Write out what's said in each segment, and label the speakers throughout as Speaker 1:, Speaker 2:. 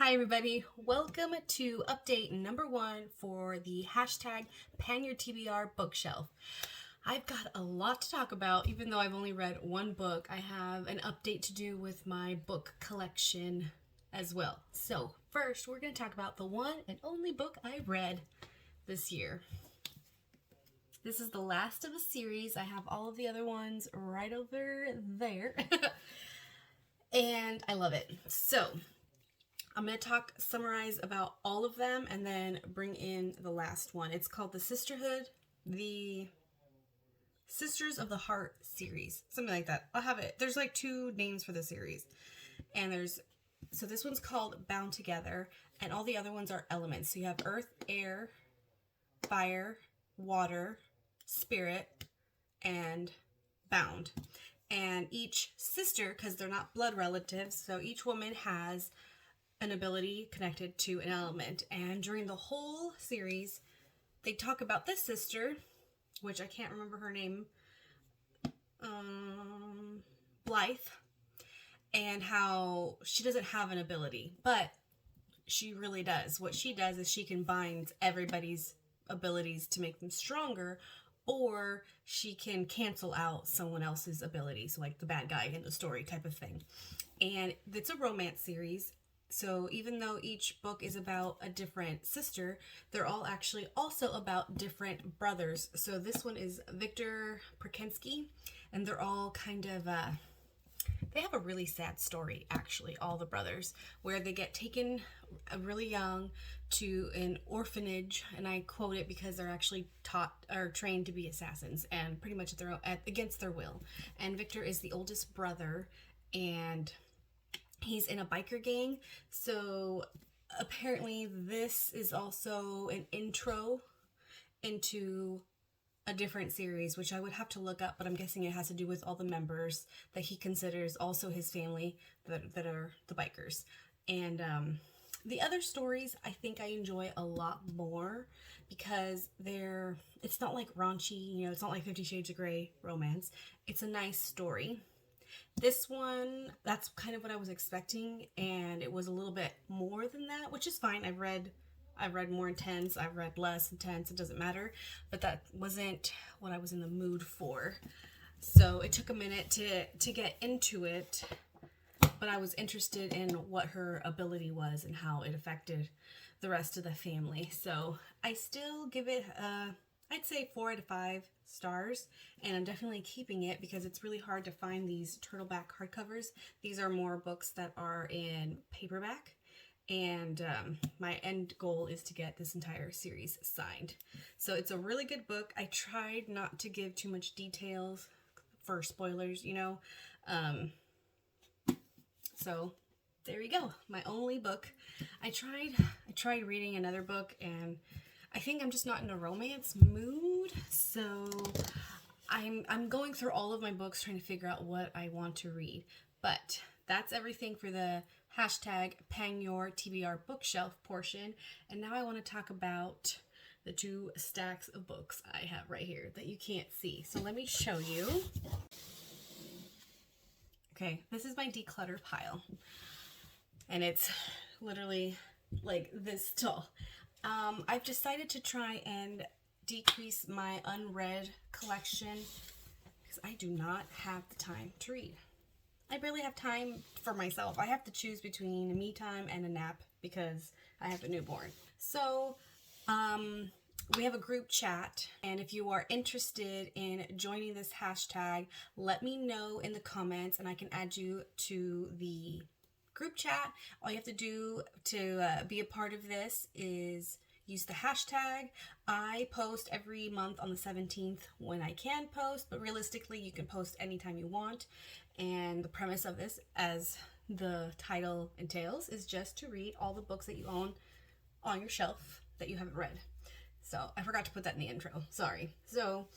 Speaker 1: Hi everybody, welcome to update number 1 for the hashtag Your TBR Bookshelf. I've got a lot to talk about. Even though I've only read one book, I have an update to do with my book collection as well. So first, we're going to talk about the one and only book I read this year. This is the last of a series. I have all of the other ones right over there. And I love it. So I'm going to summarize about all of them and then bring in the last one. It's called the Sisters of the Heart series. Something like that. I'll have it. There's like 2 names for the series. And so this one's called Bound Together, and all the other ones are elements. So you have earth, air, fire, water, spirit, and bound. And each sister, because they're not blood relatives, so each woman has an ability connected to an element. And during the whole series, they talk about this sister, which I can't remember her name, Blythe, and how she doesn't have an ability, but she really does. What she does is she combines everybody's abilities to make them stronger, or she can cancel out someone else's abilities, like the bad guy in the story type of thing. And it's a romance series. So even though each book is about a different sister, they're all actually also about different brothers. So this one is Victor Perkensky, and they're all kind of, they have a really sad story, actually, all the brothers, where they get taken really young to an orphanage, and I quote it because they're actually taught or trained to be assassins, and pretty much against their will. And Victor is the oldest brother, and he's in a biker gang. So apparently this is also an intro into a different series, which I would have to look up, but I'm guessing it has to do with all the members that he considers also his family that are the bikers. And the other stories I think I enjoy a lot more because it's not like raunchy, it's not like 50 Shades of Grey romance. It's a nice story. This one, that's kind of what I was expecting, and it was a little bit more than that, which is fine. I've read more intense, I've read less intense, it doesn't matter, but that wasn't what I was in the mood for. So it took a minute to get into it, but I was interested in what her ability was and how it affected the rest of the family. So I still give it I'd say 4 out of 5 stars, and I'm definitely keeping it because it's really hard to find these turtleback hardcovers. These are more books that are in paperback, and my end goal is to get this entire series signed. So it's a really good book. I tried not to give too much details for spoilers, so there you go, my only book. I tried reading another book, and I think I'm just not in a romance mood, so I'm going through all of my books trying to figure out what I want to read. But that's everything for the hashtag Your TBR Bookshelf portion. And now I want to talk about the 2 stacks of books I have right here that you can't see. So let me show you. Okay, this is my declutter pile, and it's literally like this tall. I've decided to try and decrease my unread collection because I do not have the time to read. I barely have time for myself. I have to choose between me time and a nap because I have a newborn. So, we have a group chat, and if you are interested in joining this hashtag, let me know in the comments and I can add you to the group chat. All you have to do to be a part of this is use the hashtag. I post every month on the 17th when I can post, but realistically you can post anytime you want. And the premise of this, as the title entails, is just to read all the books that you own on your shelf that you haven't read. So I forgot to put that in the intro, sorry. So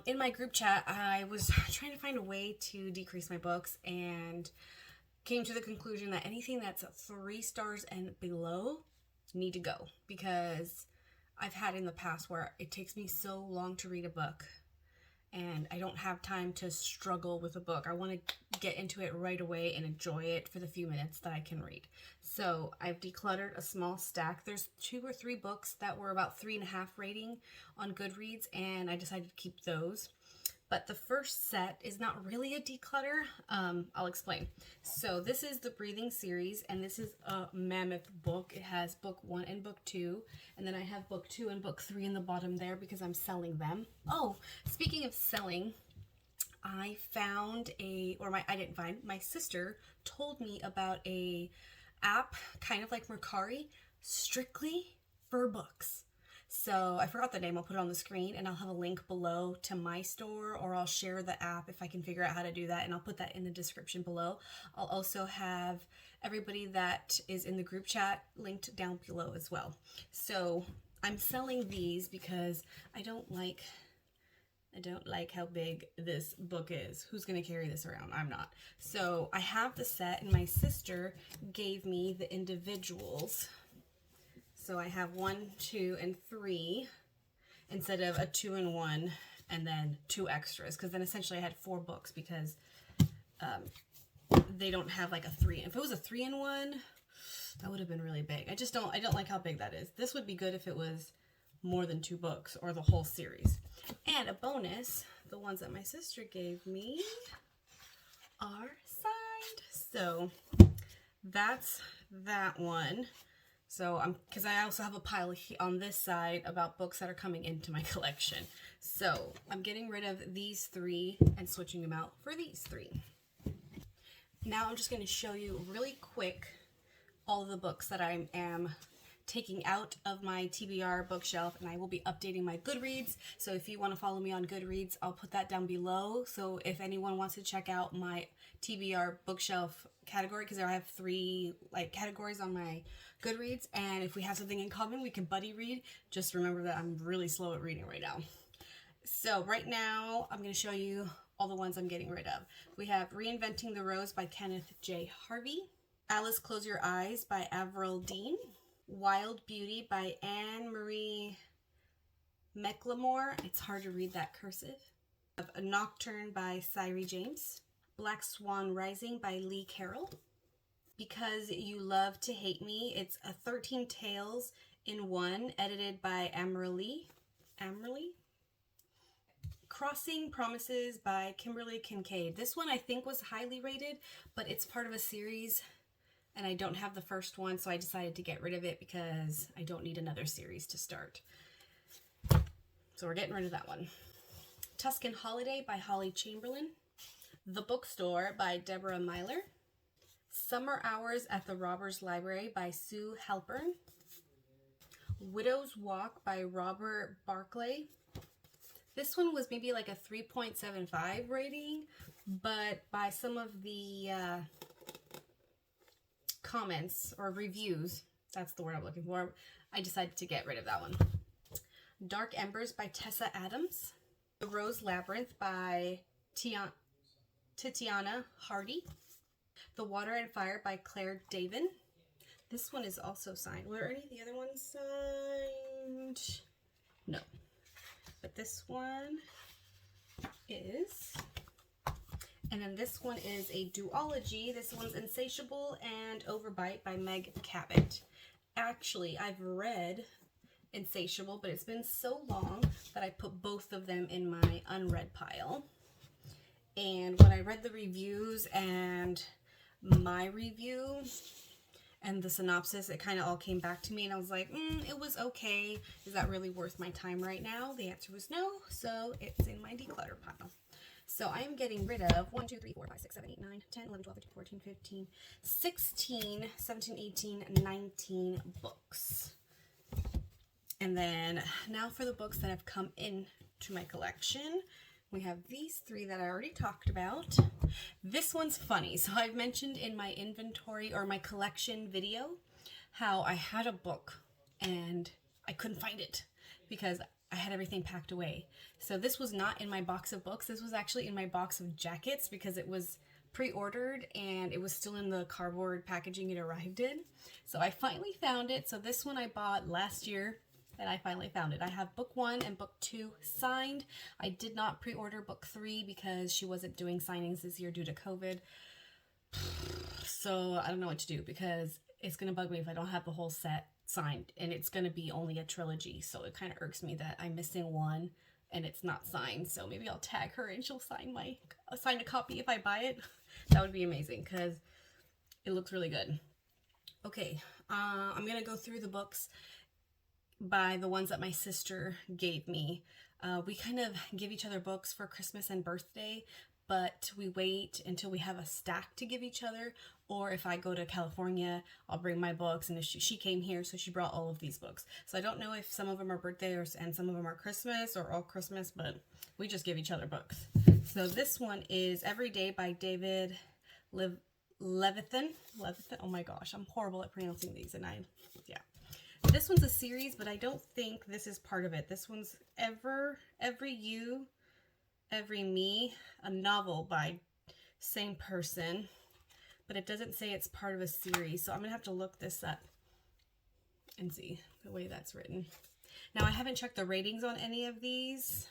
Speaker 1: in my group chat, I was trying to find a way to decrease my books and came to the conclusion that anything that's 3 stars and below need to go, because I've had in the past where it takes me so long to read a book, and I don't have time to struggle with a book. I want to get into it right away and enjoy it for the few minutes that I can read. So I've decluttered a small stack. There's 2 or 3 books that were about 3.5 rating on Goodreads, and I decided to keep those. But the first set is not really a declutter. I'll explain. So this is the Breathing series, and this is a mammoth book. It has book 1 and book 2, and then I have book 2 and book 3 in the bottom there because I'm selling them. Oh, speaking of selling, I found I didn't find, my sister told me about a app, kind of like Mercari, strictly for books. So I forgot the name. I'll put it on the screen, and I'll have a link below to my store, or I'll share the app if I can figure out how to do that, and I'll put that in the description below. I'll also have everybody that is in the group chat linked down below as well. So I'm selling these because I don't like how big this book is. Who's going to carry this around? I'm not. So I have the set, and my sister gave me the individuals. So I have 1, 2, and 3 instead of a 2 and 1 and then 2 extras, because then essentially I had 4 books because they don't have like a 3. If it was a 3 and 1, that would have been really big. I don't like how big that is. This would be good if it was more than 2 books or the whole series. And a bonus, the ones that my sister gave me are signed. So that's that one. So because I also have a pile on this side about books that are coming into my collection. So I'm getting rid of these 3 and switching them out for these 3. Now I'm just going to show you really quick all of the books that I am taking out of my TBR bookshelf, and I will be updating my Goodreads. So if you want to follow me on Goodreads, I'll put that down below. So if anyone wants to check out my TBR bookshelf category, because I have 3 categories on my Goodreads, and if we have something in common, we can buddy read. Just remember that I'm really slow at reading right now. So right now, I'm going to show you all the ones I'm getting rid of. We have Reinventing the Rose by Kenneth J. Harvey, Alice Close Your Eyes by Avril Dean, Wild Beauty by Anne Marie McLemore. It's hard to read that cursive. A Nocturne by Cyree James, Black Swan Rising by Lee Carroll, Because You Love to Hate Me. It's a 13 Tales in One, edited by Amerlee. Crossing Promises by Kimberly Kincaid. This one I think was highly rated, but it's part of a series, and I don't have the first one, so I decided to get rid of it because I don't need another series to start. So we're getting rid of that one. Tuscan Holiday by Holly Chamberlain, The Bookstore by Deborah Myler, Summer Hours at the Robbers Library by Sue Halpern, Widow's Walk by Robert Barclay. This one was maybe like a 3.75 rating, but by some of the comments or reviews, that's the word I'm looking for, I decided to get rid of that one. Dark Embers by Tessa Adams, The Rose Labyrinth by Titiana Hardy, The Water and Fire by Claire Davin. This one is also signed. Were any of the other ones signed? No. But this one is. And then this one is a duology. This one's Insatiable and Overbite by Meg Cabot. Actually, I've read Insatiable, but it's been so long that I put both of them in my unread pile. And when I read the reviews and my review and the synopsis, it kind of all came back to me, and I was like, it was okay. Is that really worth my time right now? The answer was no, so it's in my declutter pile. So I am getting rid of 1, 2, 3, 4, 5, 6, 7, 8, 9, 10, 11, 12, 13, 14, 15, 16, 17, 18, 19 books. And then now for the books that have come into my collection. We have these 3 that I already talked about. This one's funny. So I've mentioned in my inventory or my collection video how I had a book and I couldn't find it because I had everything packed away. So this was not in my box of books. This was actually in my box of jackets because it was pre-ordered and it was still in the cardboard packaging it arrived in. So I finally found it. So this one I bought last year and I finally found it. I have book 1 and book 2 signed. I did not pre-order book 3 because she wasn't doing signings this year due to COVID. So I don't know what to do, because it's going to bug me if I don't have the whole set signed, and it's going to be only a trilogy. So it kind of irks me that I'm missing one and it's not signed. So maybe I'll tag her and she'll sign a copy if I buy it. That would be amazing, because it looks really good. Okay, I'm going to go through the books by the ones that my sister gave me. We kind of give each other books for Christmas and birthday, but we wait until we have a stack to give each other. Or if I go to California, I'll bring my books, and if she came here, so she brought all of these books. So I don't know if some of them are birthday and some of them are Christmas or all Christmas, but we just give each other books. So this one is Every Day by David Levithan. Oh my gosh, I'm horrible at pronouncing these, and yeah. This one's a series, but I don't think this is part of it. This one's Every You, Every Me, a novel by same person, but it doesn't say it's part of a series. So I'm gonna have to look this up and see the way that's written. Now, I haven't checked the ratings on any of these.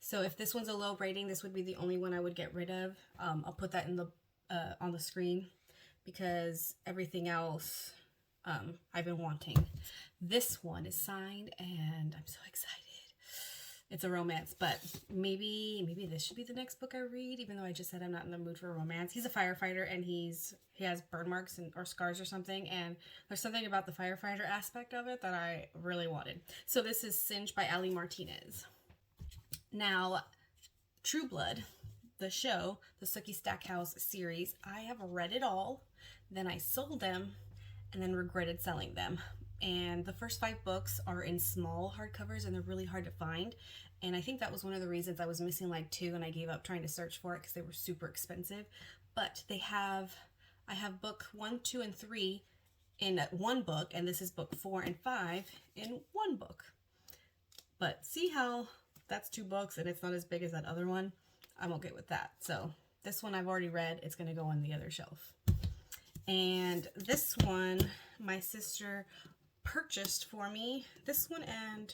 Speaker 1: So if this one's a low rating, this would be the only one I would get rid of. I'll put that in the on the screen, because everything else I've been wanting. This one is signed and I'm so excited. It's a romance, but maybe this should be the next book I read, even though I just said I'm not in the mood for a romance. He's a firefighter, and he has burn marks or scars or something, and there's something about the firefighter aspect of it that I really wanted. So this is Singed by Ali Martinez. Now, True Blood, the show, the Sookie Stackhouse series, I have read it all, then I sold them, and then regretted selling them. And the first 5 books are in small hardcovers, and they're really hard to find. And I think that was one of the reasons I was missing like 2, and I gave up trying to search for it because they were super expensive. But I have book 1, 2, and 3 in one book, and this is book 4 and 5 in one book. But see how that's 2 books and it's not as big as that other one? I'm okay with that. So this one I've already read. It's going to go on the other shelf. And this one, my sister purchased for me. This one, and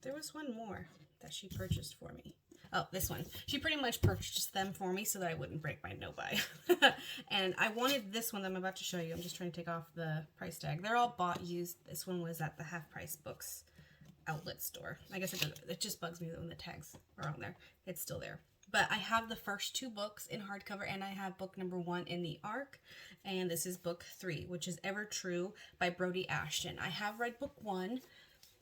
Speaker 1: there was one more that she purchased for me. Oh, this one. She pretty much purchased them for me so that I wouldn't break my no-buy. And I wanted this one that I'm about to show you. I'm just trying to take off the price tag. They're all bought used. This one was at the Half Price Books outlet store. I guess it just bugs me when the tags are on there. It's still there. But I have the first 2 books in hardcover, and I have book number 1 in the ARC, and this is book 3, which is Ever True by Brody Ashton. I have read book 1,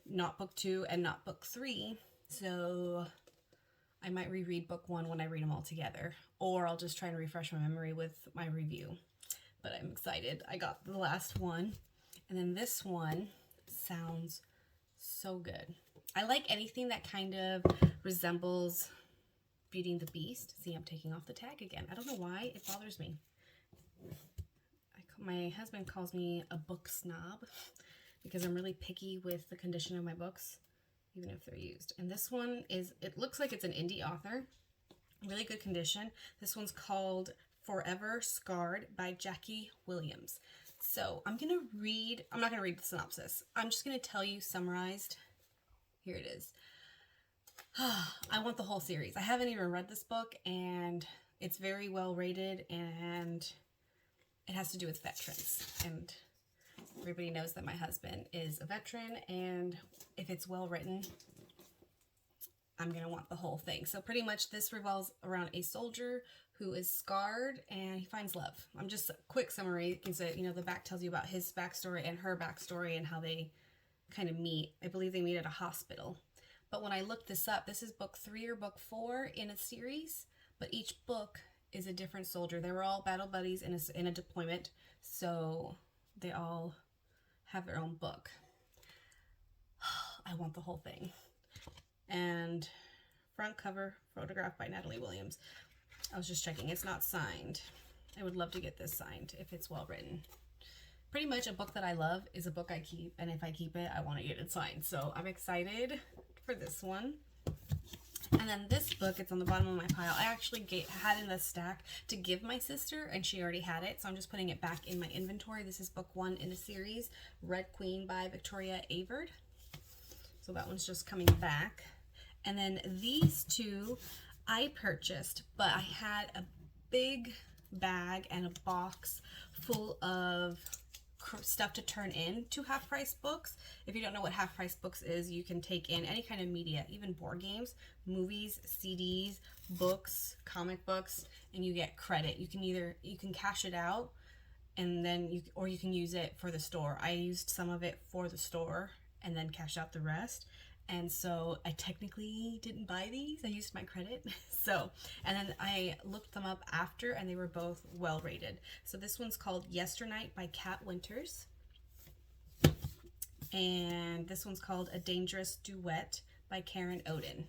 Speaker 1: not book 2, and not book 3, so I might reread book 1 when I read them all together, or I'll just try and refresh my memory with my review. But I'm excited. I got the last one, and then this one sounds so good. I like anything that kind of resembles Beauty and the Beast. See, I'm taking off the tag again. I don't know why. It bothers me. My husband calls me a book snob because I'm really picky with the condition of my books, even if they're used. And this one it looks like it's an indie author. Really good condition. This one's called Forever Scarred by Jackie Williams. So I'm not going to read the synopsis. I'm just going to tell you summarized. Here it is. I want the whole series. I haven't even read this book, and it's very well rated, and it has to do with veterans. And everybody knows that my husband is a veteran, and if it's well written, I'm going to want the whole thing. So pretty much this revolves around a soldier who is scarred, and he finds love. I'm just a quick summary, because the back tells you about his backstory and her backstory and how they kind of meet. I believe they meet at a hospital. But when I looked this up, this is book 3 or book 4 in a series, but each book is a different soldier. They were all battle buddies in a deployment, so they all have their own book. I want the whole thing. And front cover photograph by Natalie Williams. I was just checking. It's not signed. I would love to get this signed if it's well written. Pretty much a book that I love is a book I keep, and if I keep it, I want to get it signed. So I'm excited for this one. And then this book, it's on the bottom of my pile. I actually had in the stack to give my sister, and she already had it, so I'm just putting it back in my inventory. This is book 1 in a series, Red Queen by Victoria Avard. So that one's just coming back. And then these two I purchased, but I had a big bag and a box full of stuff to turn into half-price books. If you don't know what half-price books is, you can take in any kind of media, even board games, movies, CDs, books, comic books, and you get credit. You can cash it out, and then you can use it for the store. I used some of it for the store and then cashed out the rest. And so I technically didn't buy these. I used my credit. So, and then I looked them up after, and they were both well rated. So this one's called Yesternight by Kat Winters. And this one's called A Dangerous Duet by Karen Oden.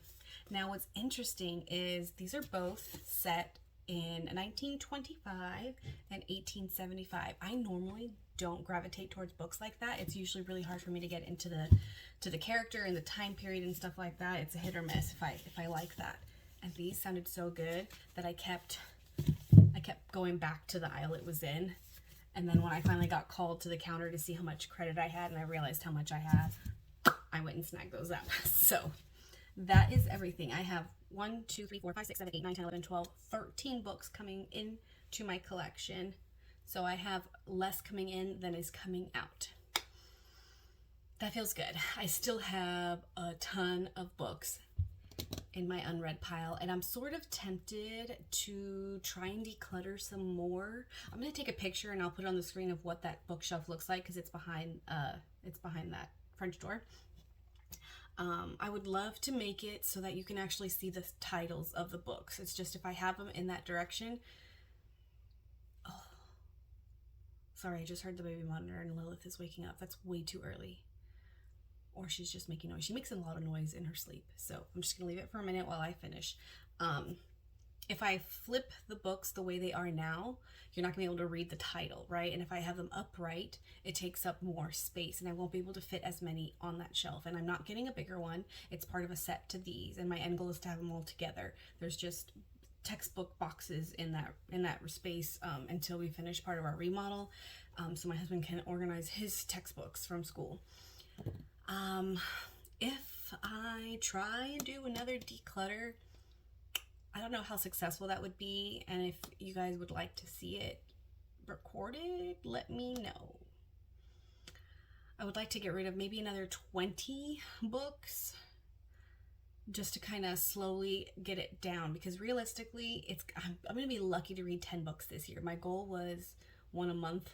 Speaker 1: Now what's interesting is these are both set in 1925 and 1875. I normally don't gravitate towards books like that. It's usually really hard for me to get into the character and the time period and stuff like that. It's a hit or miss if I like that. And these sounded so good that I kept going back to the aisle it was in. And then when I finally got called to the counter to see how much credit I had and I realized how much I had, I went and snagged those up. So that is everything. I have 1, 2, 3, 4, 5, 6, 7, 8, 9, 10, 11, 12, 13 books coming into my collection. So I have less coming in than is coming out. That feels good. I still have a ton of books in my unread pile, and I'm sort of tempted to try and declutter some more. I'm going to take a picture and I'll put it on the screen of what that bookshelf looks like, because it's behind that French door. I would love to make it so that you can actually see the titles of the books. It's just if I have them in that direction. Oh, sorry, I just heard the baby monitor and Lilith is waking up. That's way too early. Or she's just making noise. She makes a lot of noise in her sleep. So I'm just going to leave it for a minute while I finish. If I flip the books the way they are now, you're not going to be able to read the title, right? And if I have them upright, it takes up more space and I won't be able to fit as many on that shelf. And I'm not getting a bigger one. It's part of a set to these. And my end goal is to have them all together. There's just textbook boxes in that space until we finish part of our remodel. So my husband can organize his textbooks from school. If I try and do another declutter, I don't know how successful that would be, and if you guys would like to see it recorded, let me know. I would like to get rid of maybe another 20 books just to kind of slowly get it down, because realistically, I'm going to be lucky to read 10 books this year. My goal was 1 a month,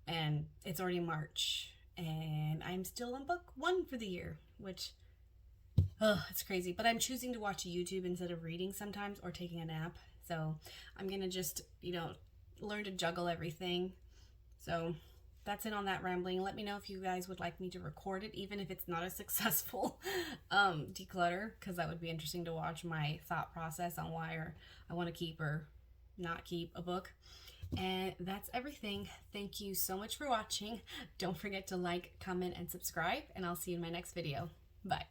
Speaker 1: and it's already March. And I'm still on book 1 for the year, which, it's crazy. But I'm choosing to watch YouTube instead of reading sometimes or taking a nap. So I'm going to just, learn to juggle everything. So that's it on that rambling. Let me know if you guys would like me to record it, even if it's not a successful declutter, because that would be interesting to watch my thought process on why I want to keep or not keep a book. And that's everything. Thank you so much for watching. Don't forget to like, comment, and subscribe, and I'll see you in my next video. Bye.